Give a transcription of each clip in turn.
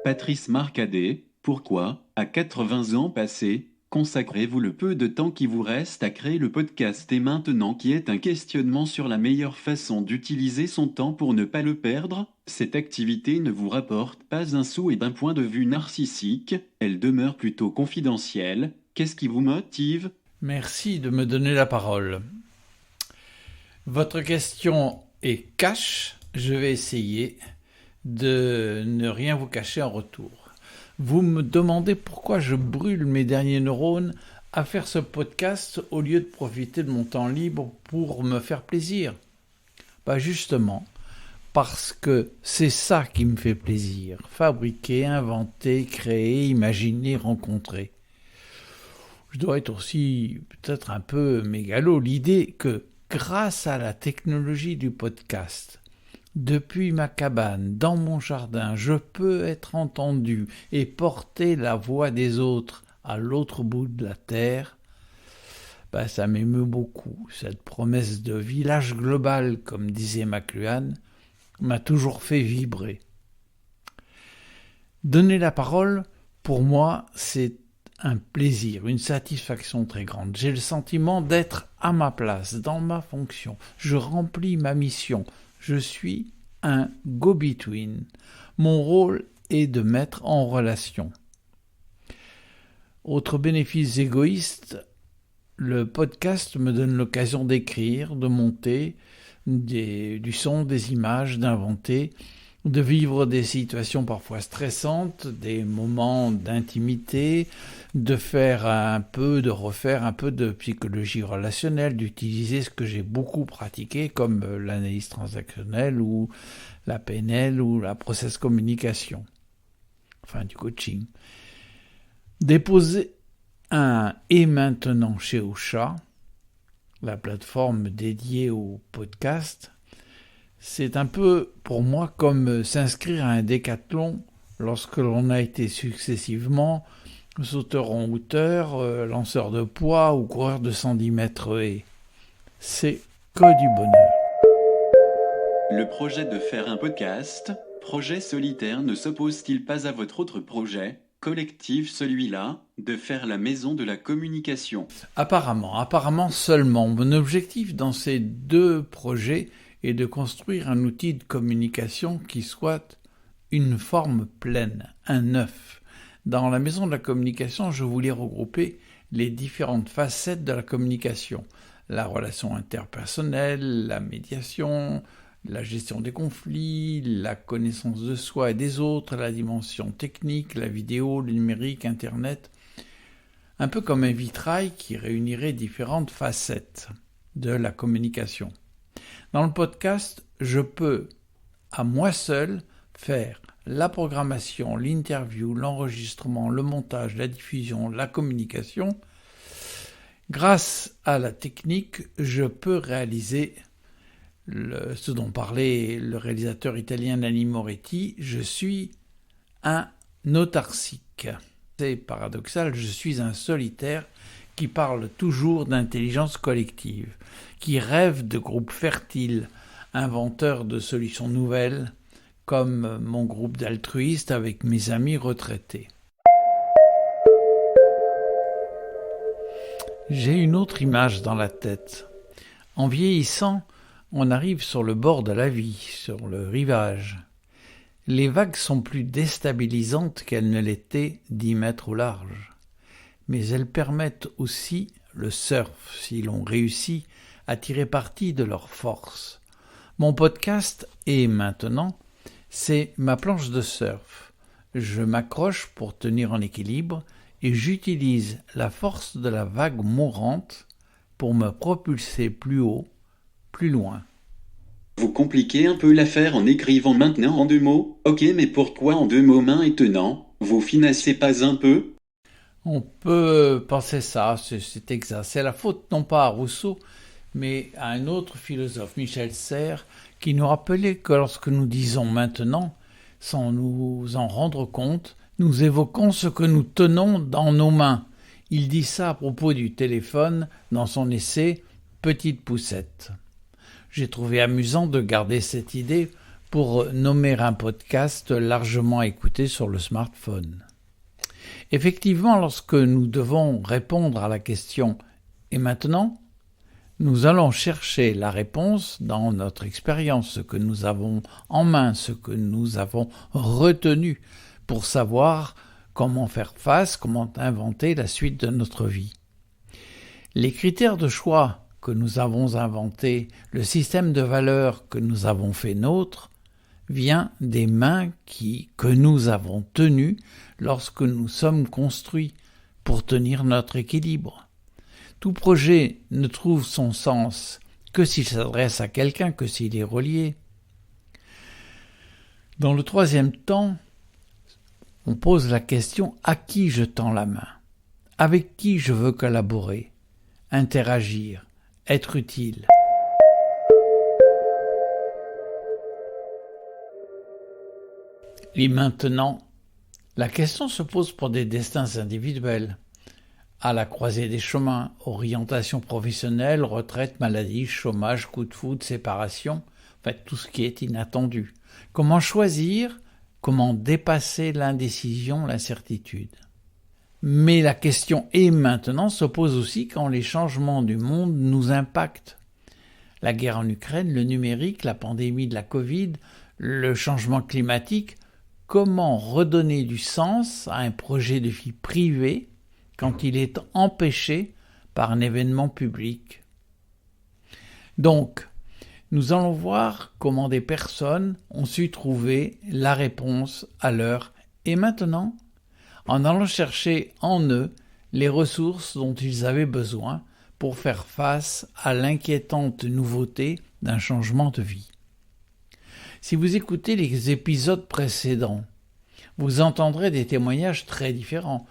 Patrice Marcadet, pourquoi, à 80 ans passés, consacrez-vous le peu de temps qui vous reste à créer le podcast et maintenant qui est un questionnement sur la meilleure façon d'utiliser son temps pour ne pas le perdre? Cette activité ne vous rapporte pas un sou et d'un point de vue narcissique, elle demeure plutôt confidentielle. Qu'est-ce qui vous motive? Merci de me donner la parole. Votre question est cash. Je vais essayer de ne rien vous cacher en retour. Vous me demandez pourquoi je brûle mes derniers neurones à faire ce podcast au lieu de profiter de mon temps libre pour me faire plaisir. Justement, parce que c'est ça qui me fait plaisir. Fabriquer, inventer, créer, imaginer, rencontrer. Je dois être aussi peut-être un peu mégalo. L'idée que grâce à la technologie du podcast, depuis ma cabane, dans mon jardin, je peux être entendu et porter la voix des autres à l'autre bout de la terre, ça m'émeut beaucoup. Cette promesse de village global, comme disait McLuhan, m'a toujours fait vibrer. Donner la parole, pour moi, c'est un plaisir, une satisfaction très grande. J'ai le sentiment d'être à ma place, dans ma fonction. Je remplis ma mission. Je suis un go-between. Mon rôle est de mettre en relation. Autre bénéfice égoïste, le podcast me donne l'occasion d'écrire, de monter du son, des images, d'inventer, de vivre des situations parfois stressantes, des moments d'intimité, de refaire un peu de psychologie relationnelle, d'utiliser ce que j'ai beaucoup pratiqué comme l'analyse transactionnelle ou la PNL ou la process communication, du coaching. Déposer un « et maintenant » chez Ocha, la plateforme dédiée au podcast, c'est un peu pour moi comme s'inscrire à un décathlon lorsque l'on a été successivement sauteur en hauteur, lanceur de poids ou coureur de 110 mètres haies. C'est que du bonheur. Le projet de faire un podcast, projet solitaire, ne s'oppose-t-il pas à votre autre projet collectif, celui-là, de faire la maison de la communication? Apparemment seulement. Mon objectif dans ces deux projets est de construire un outil de communication qui soit une forme pleine, un œuf. Dans la maison de la communication, je voulais regrouper les différentes facettes de la communication. La relation interpersonnelle, la médiation, la gestion des conflits, la connaissance de soi et des autres, la dimension technique, la vidéo, le numérique, Internet. Un peu comme un vitrail qui réunirait différentes facettes de la communication. Dans le podcast, je peux, à moi seul, faire la programmation, l'interview, l'enregistrement, le montage, la diffusion, la communication. Grâce à la technique, je peux réaliser ce dont parlait le réalisateur italien Nanni Moretti. Je suis un autarcique. C'est paradoxal, je suis un solitaire qui parle toujours d'intelligence collective, qui rêve de groupes fertiles, inventeurs de solutions nouvelles, comme mon groupe d'altruistes avec mes amis retraités. J'ai une autre image dans la tête. En vieillissant, on arrive sur le bord de la vie, sur le rivage. Les vagues sont plus déstabilisantes qu'elles ne l'étaient 10 mètres au large. Mais elles permettent aussi le surf, si l'on réussit à tirer parti de leur force. Mon podcast est maintenant, c'est ma planche de surf. Je m'accroche pour tenir en équilibre et j'utilise la force de la vague mourante pour me propulser plus haut, plus loin. Vous compliquez un peu l'affaire en écrivant maintenant en 2 mots. Ok, mais pourquoi en 2 mots maintenant? Vous finessez pas un peu? On peut penser ça, c'est exact. C'est la faute non pas à Rousseau, mais à un autre philosophe, Michel Serres, qui nous rappelait que lorsque nous disons maintenant, sans nous en rendre compte, nous évoquons ce que nous tenons dans nos mains. Il dit ça à propos du téléphone dans son essai « Petite poussette ». J'ai trouvé amusant de garder cette idée pour nommer un podcast largement écouté sur le smartphone. Effectivement, lorsque nous devons répondre à la question « Et maintenant ?», nous allons chercher la réponse dans notre expérience, ce que nous avons en main, ce que nous avons retenu pour savoir comment faire face, comment inventer la suite de notre vie. Les critères de choix que nous avons inventés, le système de valeurs que nous avons fait nôtre, vient des mains que nous avons tenues lorsque nous sommes construits pour tenir notre équilibre. Tout projet ne trouve son sens que s'il s'adresse à quelqu'un, que s'il est relié. Dans le troisième temps, on pose la question à qui je tends la main, avec qui je veux collaborer, interagir, être utile. Et maintenant, la question se pose pour des destins individuels, à la croisée des chemins, orientation professionnelle, retraite, maladie, chômage, coup de foudre, séparation, en fait tout ce qui est inattendu. Comment choisir ? Comment dépasser l'indécision, l'incertitude ? Mais la question « et maintenant » se pose aussi quand les changements du monde nous impactent. La guerre en Ukraine, le numérique, la pandémie de la Covid, le changement climatique, comment redonner du sens à un projet de vie privée quand il est empêché par un événement public ? Donc, nous allons voir comment des personnes ont su trouver la réponse à leur « et maintenant ?» en allant chercher en eux les ressources dont ils avaient besoin pour faire face à l'inquiétante nouveauté d'un changement de vie. Si vous écoutez les épisodes précédents, vous entendrez des témoignages très différents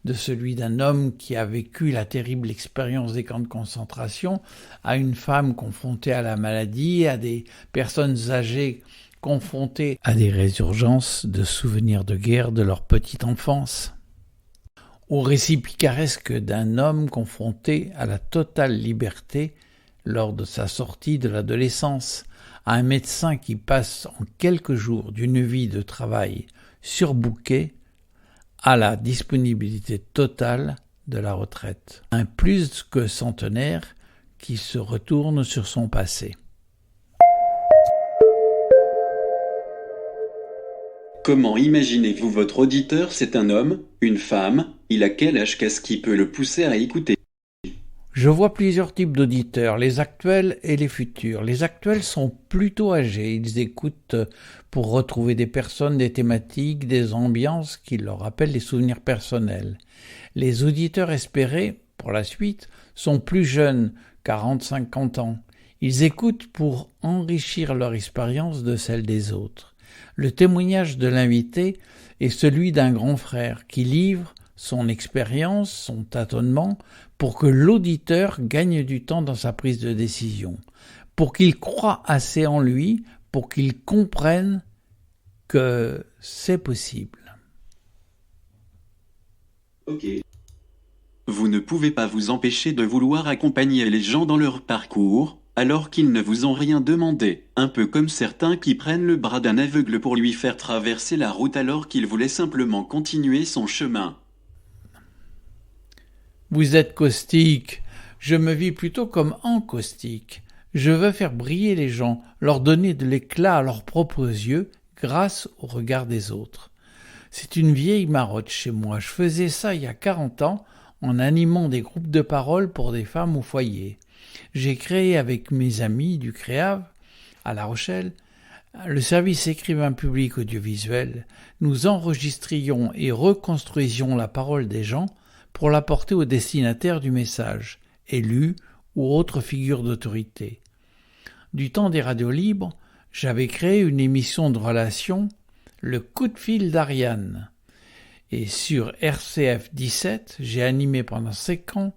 de celui d'un homme qui a vécu la terrible expérience des camps de concentration, à une femme confrontée à la maladie, à des personnes âgées confrontées à des résurgences de souvenirs de guerre de leur petite enfance, au récit picaresque d'un homme confronté à la totale liberté lors de sa sortie de l'adolescence, à un médecin qui passe en quelques jours d'une vie de travail surbookée à la disponibilité totale de la retraite. Un plus que centenaire qui se retourne sur son passé. Comment imaginez-vous votre auditeur? C'est un homme, une femme, il a quel âge? Qu'est-ce qui peut le pousser à écouter? Je vois plusieurs types d'auditeurs, les actuels et les futurs. Les actuels sont plutôt âgés, ils écoutent pour retrouver des personnes, des thématiques, des ambiances qui leur rappellent des souvenirs personnels. Les auditeurs espérés, pour la suite, sont plus jeunes, 40-50 ans. Ils écoutent pour enrichir leur expérience de celle des autres. Le témoignage de l'invité est celui d'un grand frère qui livre son expérience, son tâtonnement, pour que l'auditeur gagne du temps dans sa prise de décision, pour qu'il croie assez en lui, pour qu'il comprenne que c'est possible. Ok. Vous ne pouvez pas vous empêcher de vouloir accompagner les gens dans leur parcours, alors qu'ils ne vous ont rien demandé, un peu comme certains qui prennent le bras d'un aveugle pour lui faire traverser la route alors qu'il voulait simplement continuer son chemin. Vous êtes caustique, je me vis plutôt comme encaustique. Je veux faire briller les gens, leur donner de l'éclat à leurs propres yeux grâce au regard des autres. C'est une vieille marotte chez moi, je faisais ça il y a 40 ans en animant des groupes de parole pour des femmes au foyer. J'ai créé avec mes amis du Créave, à La Rochelle, le service écrivain public audiovisuel. Nous enregistrions et reconstruisions la parole des gens pour l'apporter au destinataire du message, élus ou autres figures d'autorité. Du temps des radios libres, j'avais créé une émission de relation, le coup de fil d'Ariane. Et sur RCF 17, j'ai animé pendant 5 ans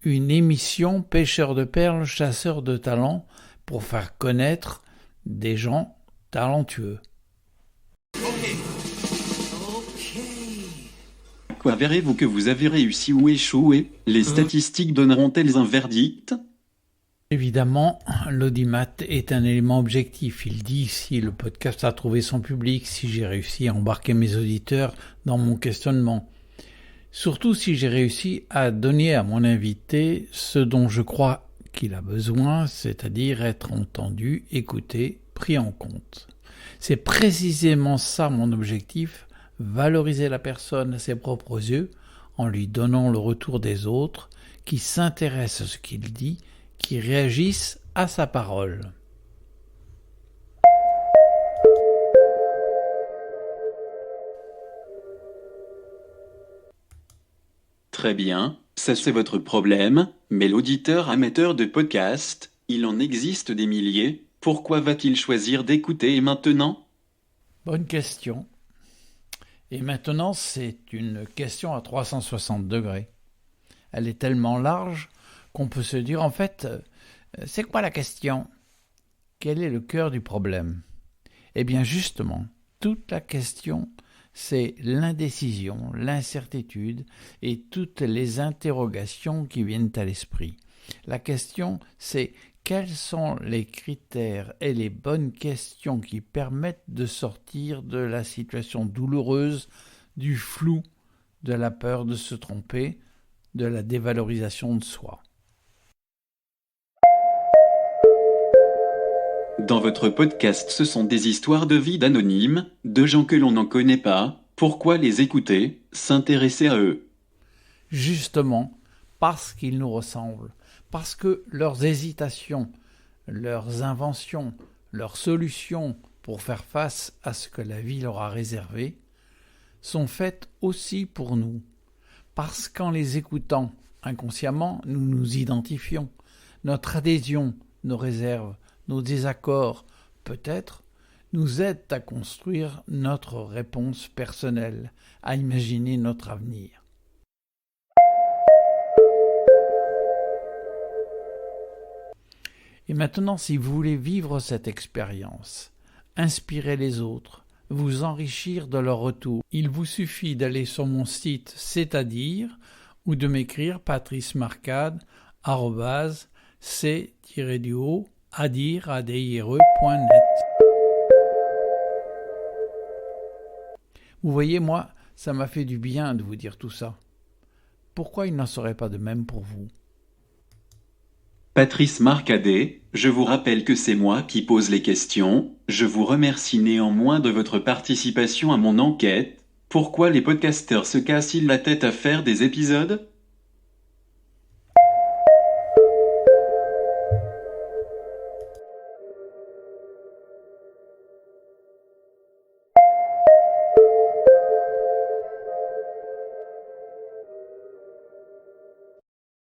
une émission pêcheurs de perles, chasseurs de talents pour faire connaître des gens talentueux. Quoi verrez-vous que vous avez réussi ou échoué? Les statistiques donneront-elles un verdict? Évidemment, l'audimat est un élément objectif. Il dit si le podcast a trouvé son public, si j'ai réussi à embarquer mes auditeurs dans mon questionnement. Surtout si j'ai réussi à donner à mon invité ce dont je crois qu'il a besoin, c'est-à-dire être entendu, écouté, pris en compte. C'est précisément ça mon objectif, valoriser la personne à ses propres yeux en lui donnant le retour des autres qui s'intéressent à ce qu'il dit, qui réagissent à sa parole. Très bien, ça c'est votre problème, mais l'auditeur amateur de podcast, il en existe des milliers, pourquoi va-t-il choisir d'écouter maintenant ? Bonne question. Et maintenant, c'est une question à 360 degrés. Elle est tellement large qu'on peut se dire, en fait, c'est quoi la question ? Quel est le cœur du problème ? Eh bien, justement, toute la question, c'est l'indécision, l'incertitude et toutes les interrogations qui viennent à l'esprit. La question, c'est quels sont les critères et les bonnes questions qui permettent de sortir de la situation douloureuse, du flou, de la peur de se tromper, de la dévalorisation de soi. Dans votre podcast, ce sont des histoires de vie d'anonymes, de gens que l'on n'en connaît pas. Pourquoi les écouter, s'intéresser à eux ? Justement, parce qu'ils nous ressemblent, parce que leurs hésitations, leurs inventions, leurs solutions pour faire face à ce que la vie leur a réservé, sont faites aussi pour nous. Parce qu'en les écoutant, inconsciemment, nous nous identifions. Notre adhésion, nos réserves, nos désaccords, peut-être, nous aident à construire notre réponse personnelle, à imaginer notre avenir. Et maintenant, si vous voulez vivre cette expérience, inspirer les autres, vous enrichir de leur retour, il vous suffit d'aller sur mon site c'est-à-dire ou de m'écrire patricemarcade@c-adire.net. Vous voyez, moi, ça m'a fait du bien de vous dire tout ça. Pourquoi il n'en serait pas de même pour vous ? Patrice Marcadet, je vous rappelle que c'est moi qui pose les questions. Je vous remercie néanmoins de votre participation à mon enquête. Pourquoi les podcasteurs se cassent-ils la tête à faire des épisodes ?